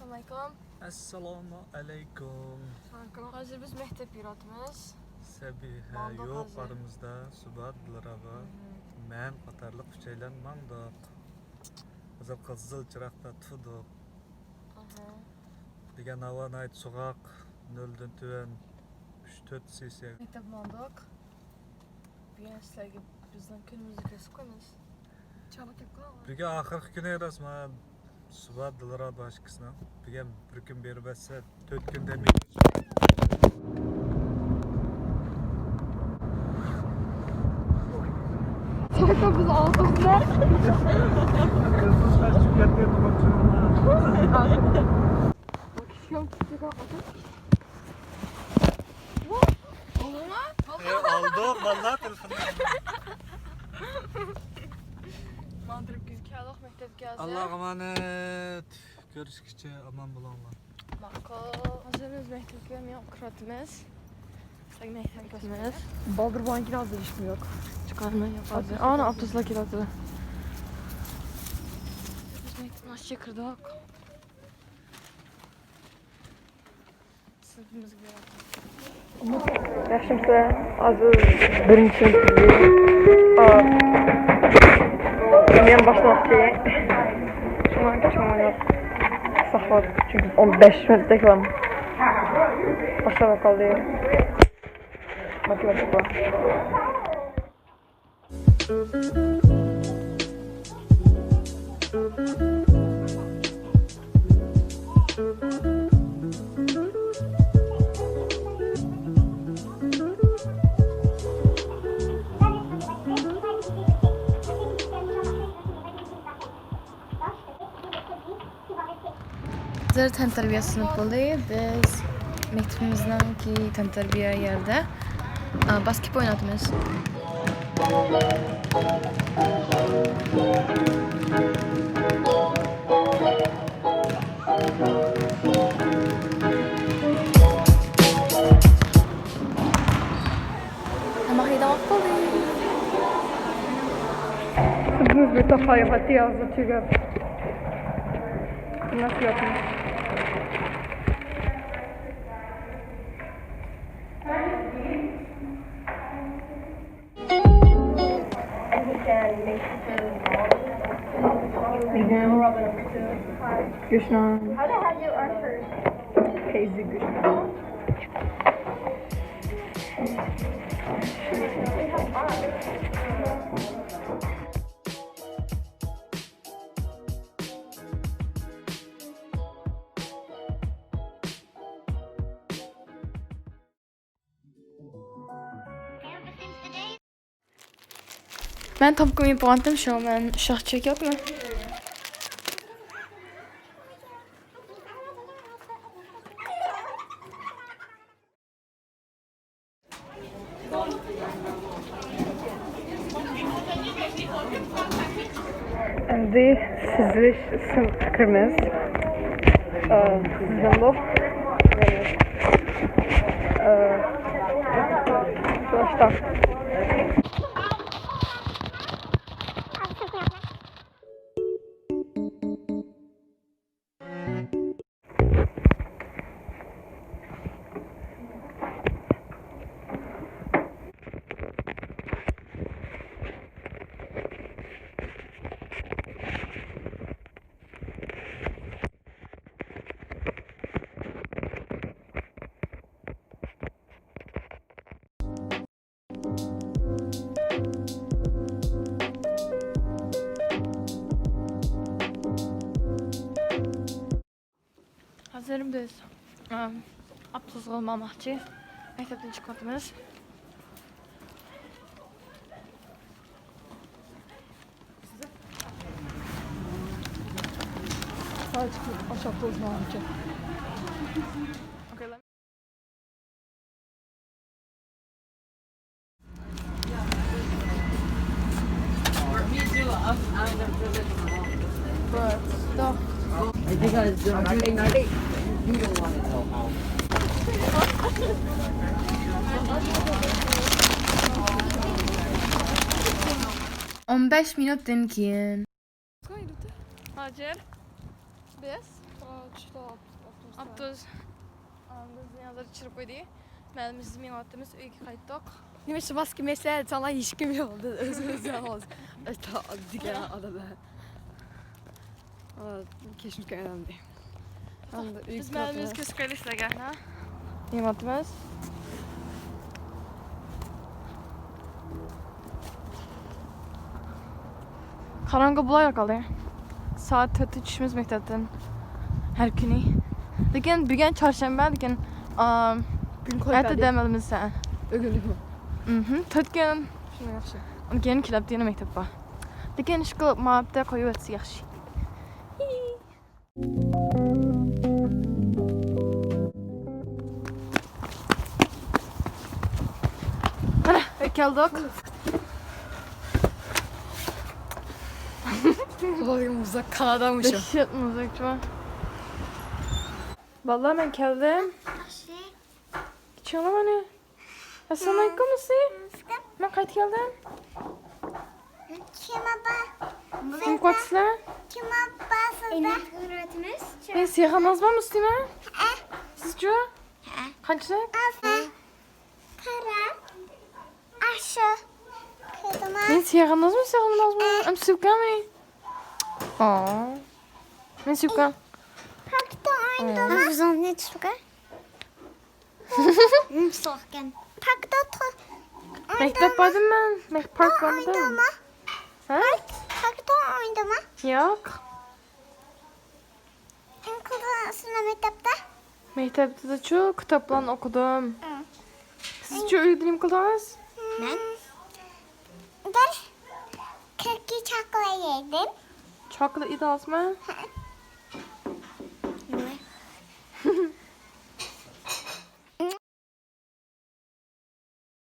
Assalamualaikum. Assalomu alaykum. Hozir biz maktab yuryapmiz. Sabiha yo'q aramizda, Subat, Dilraba, men qatorliq uchaylar mandoq. Hozir qizil chiroqda turdik. Degan Navanayt so'qoq 0dan tuvan 3-4 sessiya. Maktab mandoq. Bugun sizlarga bizning kunimizni ko'rsatib qo'yamiz. Bugun oxirgi kun rasman Subat, Dilraba ishqisini. Bugun bir kun berib bersa 4 kun demaydi. Çakta biz ağzımızda. Kızıl saç çıkartıyor bakıyorum. Bakışıyorum küçük olmadı. Olur mu? Aldım vallahi telefonu. Mandırıp gözüküyorlar mektep geldi. Allah'a emanet. Görüşürüz. Aman bulanlar. Makul. Hazır biz mektep görmüyor. Kıratımız. Sen mektep gözümüz. Baldır bu anki hazır işim yok. Çıkarma yapalım. Ana abdestla kiradı. Biz mektep nasıl çıkırdık? Sınıfımızı görelim. Yaşımsa azı birinci sınıfı. Ben başlamak şeyi. Şu an küçük oynuyor. Saklar çünkü 15 metre falan. Başlamak kalıyor. Matematik var. Hazır tantarbiya sınıfındayız. Biz mektebimizdeki tantarbiya yerde basket oynatmıyoruz. Ama hayda bakmalıyız. Sırtınız bir kafayı hadi yazdı çünkü. Nasıl yapayım? Gülşen. How the hell you are first? Teyze Gülşen. Ben topkumu yapamadım şu an. Ben şah çekiyor mu? Şimdi sizler fikrimiz Zamlov Başta hazırım biz abdest olmamakçı mektepten çıkmadığımız sadece aşağıda olmamakçı. Okay, but stop. I think I was doing Monday night. You don't want to know how. 15 minutdan keyin. Hacer. 35. 30. Biz yazar çırp koydu. Məlimiz min attığımız uyku kayıttık. Neyse baskı mesela sana hiç kim yoldu. Özümüz yalnız. Ta diğer adada. Keşke önemli. Biz məlimiz köskəli istəgən, ha? Min attığımız. Karanlık bulay kaldı. Saat 4'te düşmüş məktəbdən. Hər günü. Lakin bugün çarşamba, lakin Gün hətta deməlimіз sən. Ögünlük mü? Tört gün Şunu yaxşı. Gelin kilap diyene mektep var. Lakin şu mabda koyu etsi yaxşı. Ana, geldik. Olayım uzak Kanada'mışım. Dehşet müzik var. Vallahi ben geldim. Geçiyorlar beni. Assalamu alaikum Musi. Ben kayıt geldim. Sen kaçsın? Ben siyah nazma Muslime. Sizce? Kaçsın? Ben siyah nazma Ama süpka mı? Aa. Ben süpka. Mektep vardım ben. Park vardım. Ha? Yok. Mektepte de çok kitaplarını okudum. Siz hiç öyle dilim kıldınız? Çaklı idaz mı?